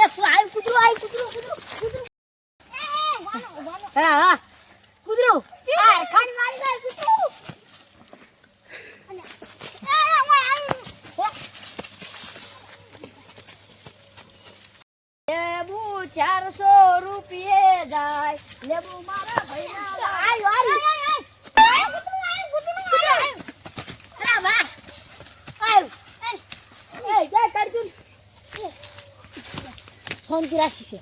તું આય કૂતરો હા કૂતરો આ ખાલી મારી જાય કૂતરો લેબુ 400 રૂપિયે જાય લેબુ મારા ભાઈના આય ફોન રાખી છે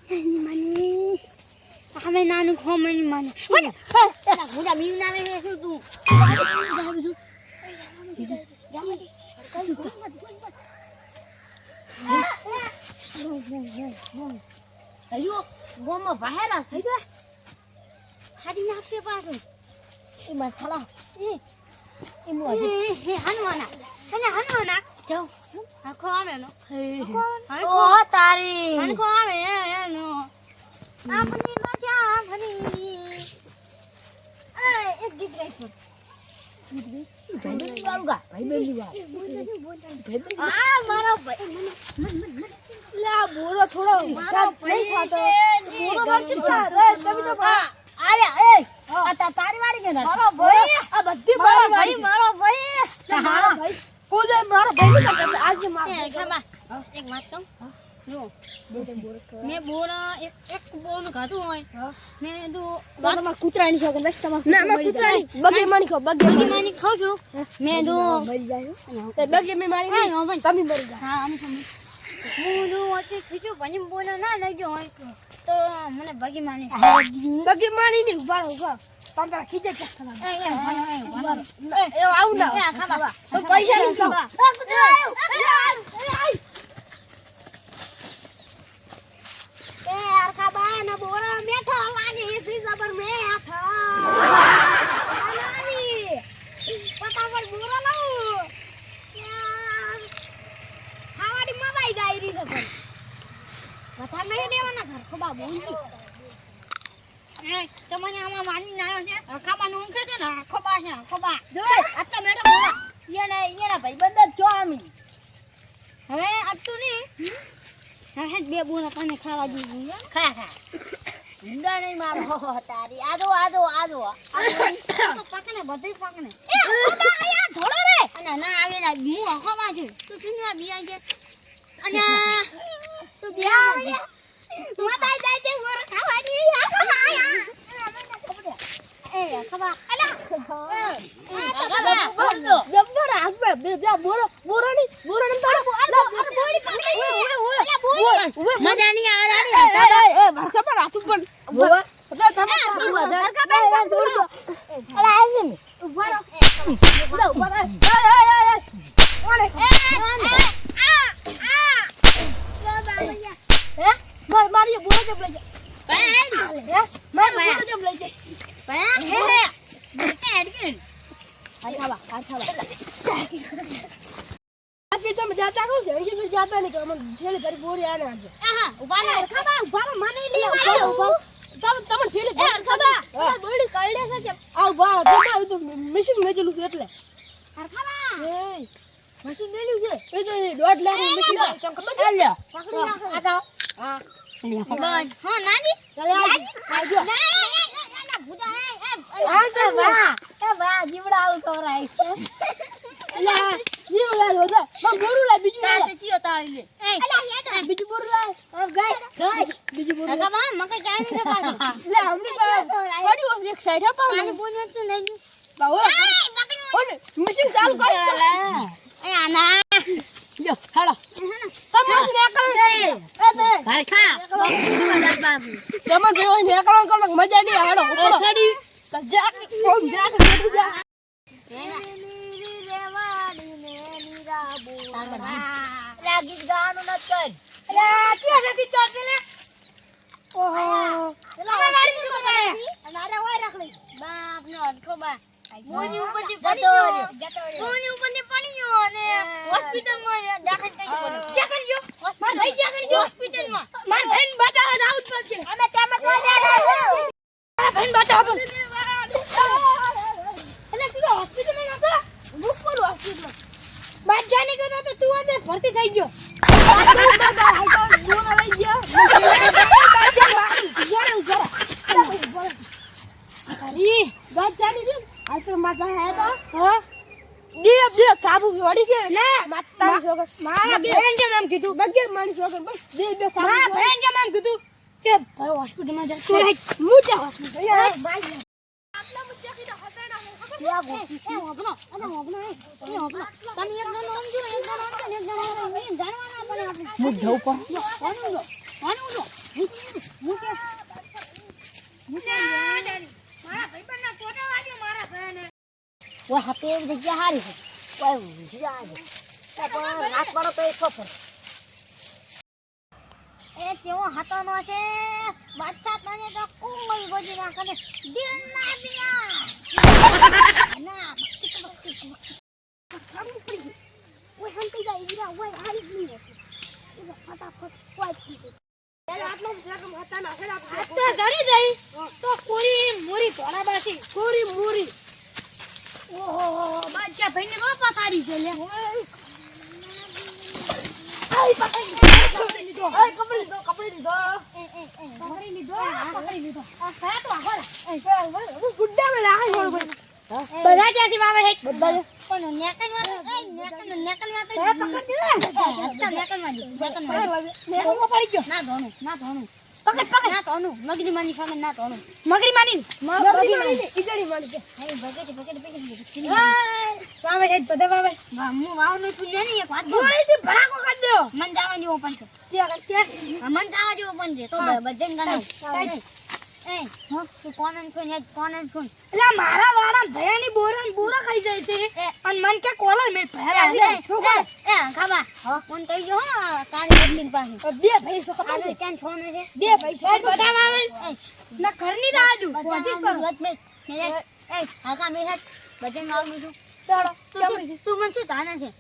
એની મને અમે નાનું ખોમની મને એના મોટા મીન નામે છે શું તું અયો ગોમાં બહારા થઈ ગયો ખાડી નાખશે પાછો એ મસાલા એ મોજે હે હનવાના જાઓ આખો આવે નો ઓ તારી આખો આવે એનો આપની મજા ભરી એક ગીત ગાઈશું ભાઈ વાળું ગા ભાઈ મારો ભાઈ લા બોરો થોડો મારો ભાઈ બોરો ગમતી તમે તો અરે એ આ તારી વાળી કે ના મારો ભાઈ આ બધી મારો ભાઈ કોજે મારો ભાઈ કે આજે મારો ખામા એક વાત કહું નો મે બોરા એક બોલ ખાધું હોય મે તો તમાર કૂતરાની છો કે બસ તમાર ના મે કૂતરાની બગી માની ખાવ છો મે તો મરી જાય તે બગી મે મારી નહીં તમે મરી જાય હા અમે સમજ હું તો ઓછી ખીચું પણ બોલા ના લઈ ગયો હોય તો મને બગી માની ની ઉભા તમારા ખીજે ચેક કરવા એ આવ ના ખાવા પૈસા નહીં ખાવા એ અરખાબા ના બોરા મેઠો લાગે એસી જબર મેઠો આલાની પટાપટ બોરા લાવ યાર ખાવાની મજાઈ જાય રી તો પણ કથા નહીં દેવાના ઘર ખબા બોંજી એ તમને આમાં માની ના છે અરખાબા નું કે છે ને ખબા છે ખબા જો આટલા મેઠો બોરા ઈના ભાઈ બંધ જો આમી હવે આટલું નહીં હા બે બોલા તને ખાવા દીધું ખા ઊંડા નહીં મારો તારી આજો તો પકને બધું પકને એ ખોબા આયા ધોળો રે અને ના આવે ના હું ખોબા છું તું સુનવા બિયા છે અને તું બિયા તું આઈ જાય તે મોર ખાવાની આ ખોબા આયા એ ખોબા અલા જબ્બર આગવે બે બોરણી બોડી પકડી મજા નહીં આવે એ ભરખા પર હાથ ઉપર ઉભા તમે ભરખા પર છોડ દો અલા આવી ને ઉભા રહો ઉભા ઓલે મારી બોરો જબ લઈ જા માર બોરો જબ લઈ જા એડમિન ખાવા આપે તમે જાતા કહો છે એ જાતા નહીં કે અમે ઠેલી ભરી બોરી આને આવજો હા ઉભા રહો ખાવા ઉભા રહો મને લે આવો તમે ઠેલી ભરી ખાવા બોડી કઈડે છે કે આ ઉભા તમારું તો મશીન મેજેલું છે એટલે ખાવા એ મશીન મેલું છે એ તો 1.5 લાખ મશીન ચમ ખબર છે લે પકડી નાખો આ હા લે ખબર હા નાની ચાલે આવજો ના ભૂડા આ તો વાહ જીવડા આવું કરાય છે અલા જીવડા હોદા મમ બોરું લા બીજું લા તે ચિયો તાળી લે અલા યાર બીજું બોરું લા ગાય બીજું બોરું કાકા માં મકે કાઈ ન પાડો લે હમણી પડી ઓસ એક સાઈડ હે પાણી બોલ્યો છે નહીં બાઓ ઓને મશીન ચાલુ કર એ આના લ્યો હાલો તમે મશીન એકલ એ તે ભાઈ ખા તમાર બેઓ ને એકલ કર મજા નહીં હાલો ખડી જા કોમ જા બેઠું જા ગીત ગાવાનું ન કર અરે કે ગીત ગાત લે ઓહો તમે વાડી શું કરે અરે ઓય રાખલી બાપ નો ખોબા મોની ઉપરથી પડી ગયો અને હોસ્પિટલ માં દાખલ થઈ ગયો ચેક કરજો માર ભાઈ ચેક કરજો હોસ્પિટલ માં માર ભાઈને બચાવવા જાવ જ પડશે અમે તેમાં કોઈ મારા ભાઈને બચાવવા એટલે તું હોસ્પિટલ માં નતો બુક કર હોસ્પિટલ બાદ જાને ગયો તો તું આજે ભરતી થઈ ગયો બગે માણસ વગર બસ બે મારા ભાઈ કે મને કીધું કે ભાઈ હોસ્પિટલમાં જા તો મોટા હોસ્પિટલ યાર ભાઈ આટલા મુદ્દા કીધા હતેડા ક્યાં ગોતી એ હોબનો અને હોબનો એ હોબનો તમે એક જણ ઓમ જો એક જણ ઓમ કે એક જણ ઓમ એ જાણવાના પડે આપણે મુદ જવું પણ આનું મુકે મારા ભાઈબંધના ફોટો વાગ્યો મારા ભાઈને ઓ હાથે એક જગ્યા હારી છે કોઈ જગ્યા છે પણ રાત પડો તો એ ખબર એ કેવો હાથોનો છે બાદશાહ તને તો કુંગળી ગોજી ના કરે દિલ ના દિયા ના ઓય હંતી જાય ઈરા ઓય હારી જ નહીં એ ફટાફટ કોઈ થઈ જાય આટલો જગમ હતા ના હેડા આસ્તા ધરી જાય તો કોરી મોરી ધોળાબાસી કોરી મોરી ઓહો બાદશાહ ભાઈને વાપસ આડી છે લે આઈ પકડી લીધો આઈ કપડી લીધો આ સાયા તો આગળ હું ગુડ્ડા મે લાગે છોડ ભાઈ બધા ક્યાંથી વાવે હે બધા કોણ નેકન વાત નેકન પડી ગયો ના ધોનું પકડ ના ધોનું મગરી માની ખાને ના ધોનું મગરી માની ઈગડી માની કે હે બગેટ વાવે હે બધા વાવે હું વાવનું તું લેની એક વાત બોલીથી ભડાકો કરી દો મન જાવા જેવો પણ છે મન જાવા જેવો પણ છે તો બધેન ગાનો એ તું કોનન ફોન એટલે મારા વાળા ભયાની બોરા ખાઈ જાય છે અને મન કે કોલર મે ભયા એ ખાવા કોણ કહી જો કાળી બદલીન પાસે બે ભાઈ સો કપા છે કેન છોને છે બે ભાઈ સો બધા આવે ના ઘરની રાજુ પહોંચી પર વાત મે એ આકા મે હાથ બધેન આવનું છું ચાલો તું મન શું તાના છે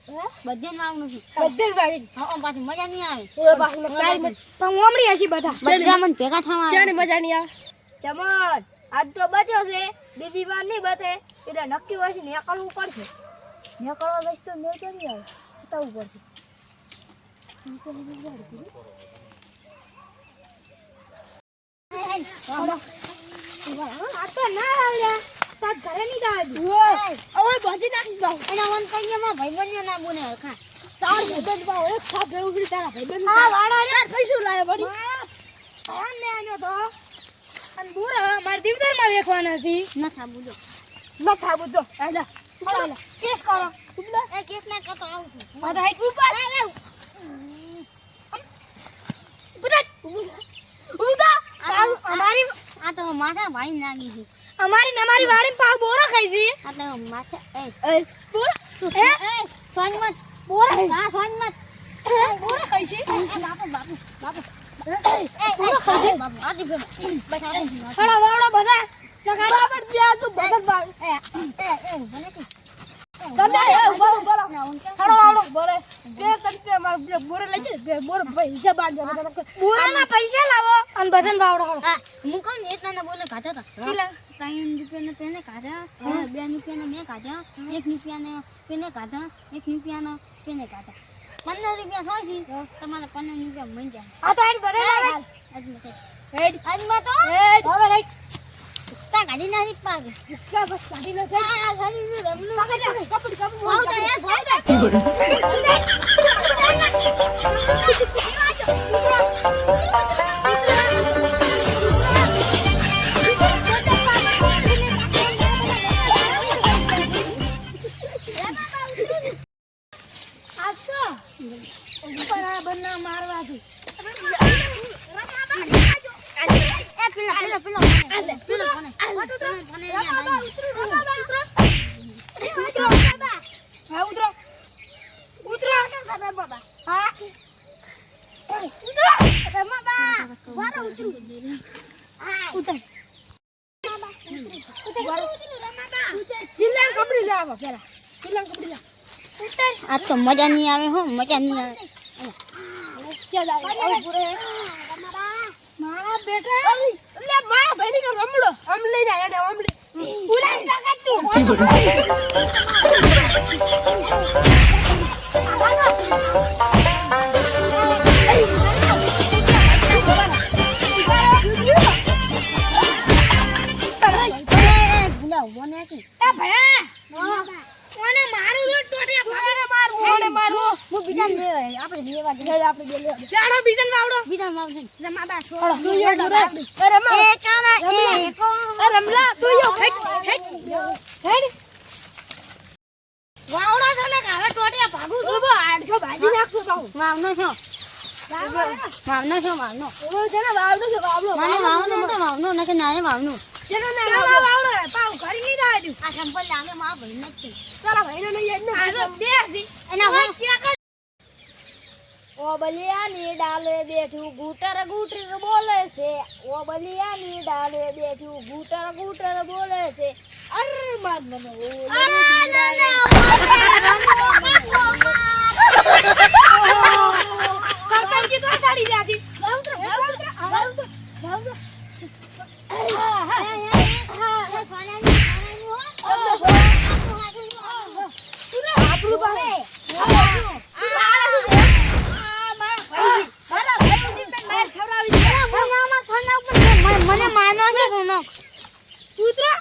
બધેન આવનું છું બધેન વાળી હા પાછી મજા નહીં આવે એ બાકી કાઈ પણ ઓમડી હસી બધા મન ભેગા થવા જાણે મજા નહીં આવે ચમન આજ તો બચ્યો છે બીજી વાર નહીં બચે એટલે નક્કી હોય છે નીકળવું પડશે નીકળવા બસ તો મેં કરી આવે થવું પડશે આ તો ના આવડ્યા તાર ઘરે નહીં દાદુ હવે બજી નાખીશ બાઉ એના મન કહીએ માં ભાઈબંધ ના બોને ખા તાર ભાઈબંધ બાઉ એક ખા ભે ઉગડી તારા ભાઈબંધ આ વાડા યાર પૈસું લાવે બડી ભયાન લે આનો તો અન બોરા માર દીવદર માં વેખવાના છે ન થાબુ જો આલા ચાલો કેસ કરો તુબલા એ કેસ ના કરતો આવું છું મારા હાઈટ ઉપર ઉદા અમારી આ તો માથા ભાઈ નાગી છે અમારી વાડી પાવ બોરા ખાઈ છે આ તો માથા એ બોરા એ સોન મત બોરા આ સોન મત બોરા ખાઈ છે બાપુ ખડા વાવડા બધા બાબર પ્યા તો બગર બાર તમે બોલો ખડા વાવડો બોલે બે તન માર બોરે લઈ છે બે બોર પૈસા બાંધો બોરાના પૈસા લાવો અને બદન વાવડો હા હું કોણ એટલાને બોલે કાઢા તા કિલા 3 રૂપિયાને પેને કાઢા 2 રૂપિયાને મે કાઢા 1 રૂપિયાને પેને કાઢા 1 રૂપિયાનો પેને કાઢા 15 રૂપિયા થાય છે તમારે 15 રૂપિયા મળી જાય આ તો આની બરે આજમાં તો હવે રાઈટ તા ગાડી નાખી પાગ કા બસ ગાડી ન થાય આ ગાડી રમનું કપડ વાવ બરાબર ના મારવા છે આ તો મજા નહીં આવે હો મજા નહીં આવે મારા બેટા લે મારા ભાઈ નો રમડો આમ લઈ જાય ને આમ લઈ ઉલાઈ પકડ તું ભૂલા બોને કે એ ભયા કોને મારું તો ટોટે ફાડે માર મોને મારો હું બીજાને આપણે લેવા આપણે ચાલો બીજન વાવડો રમા બા છોડો તું યો દુરે એ રમા એ કાના એ રમલા તું યો હેડ વાવડો છે ને હવે ટોટિયા ભાગું છું બો આડખો ભાજી નાખছো તો વાવનો છો ઓ છે ને વાવડો છે વાવડો વાવનો નકે નાય વાવનો ચલો ના વાવડો પાવ કરી ની જાય તું આ સંપલ લાગે માં ભઈ નથી ચાલો ભાઈને નહીં યાદ ના આ બેસી એના હું ચેક ઓ બલિયાની ડાલે બેઠું ગુટર ગુટર બોલે છે ઓ બલિયાની ડાલે બેઠું ગુટર ગુટર બોલે છે અર માર મને સરપંચ તો સાડી જાતી મને માનો છે કોનો કૂતરા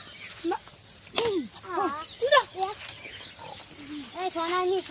એ સોનાની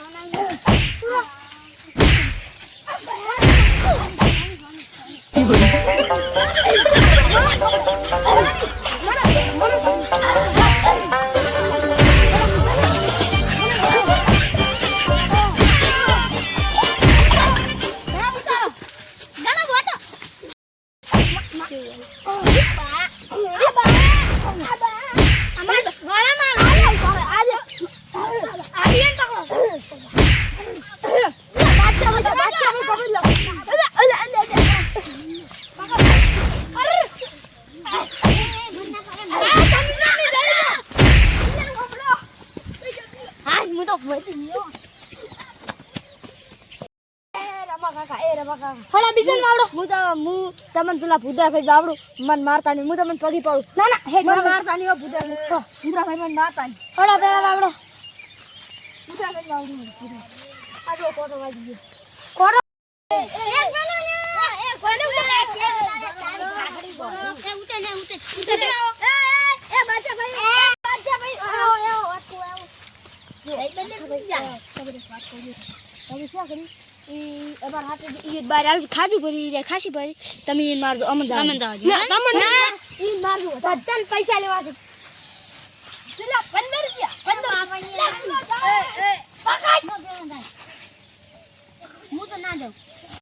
હળા બીજલ લાવડો હું તમને પેલા ભૂદરા ભાઈ બાવડું મન મારતા નહીં હું તમને પડી પડું ના હેડ મન મારતા નહીં ભૂદરા ભાઈ મન મારતા નહીં હળા પેલા લાવડો ભૂદરા ભાઈ બાવડું આ જો કોટો વાગી ગયો કોટો એ પેલો એ કોડો એ બાચા ભાઈ આવો હવે શું કરી એબાર હાથે ઈ બાર આવી ખાજુ કરી રે ખાસી ભરી તમે ઈ મારજો અમદાવાદ તમને ઈ મારજો બધા પૈસા લેવા છે ચલા 15 રૂપિયા 15 હું તો ના દઉં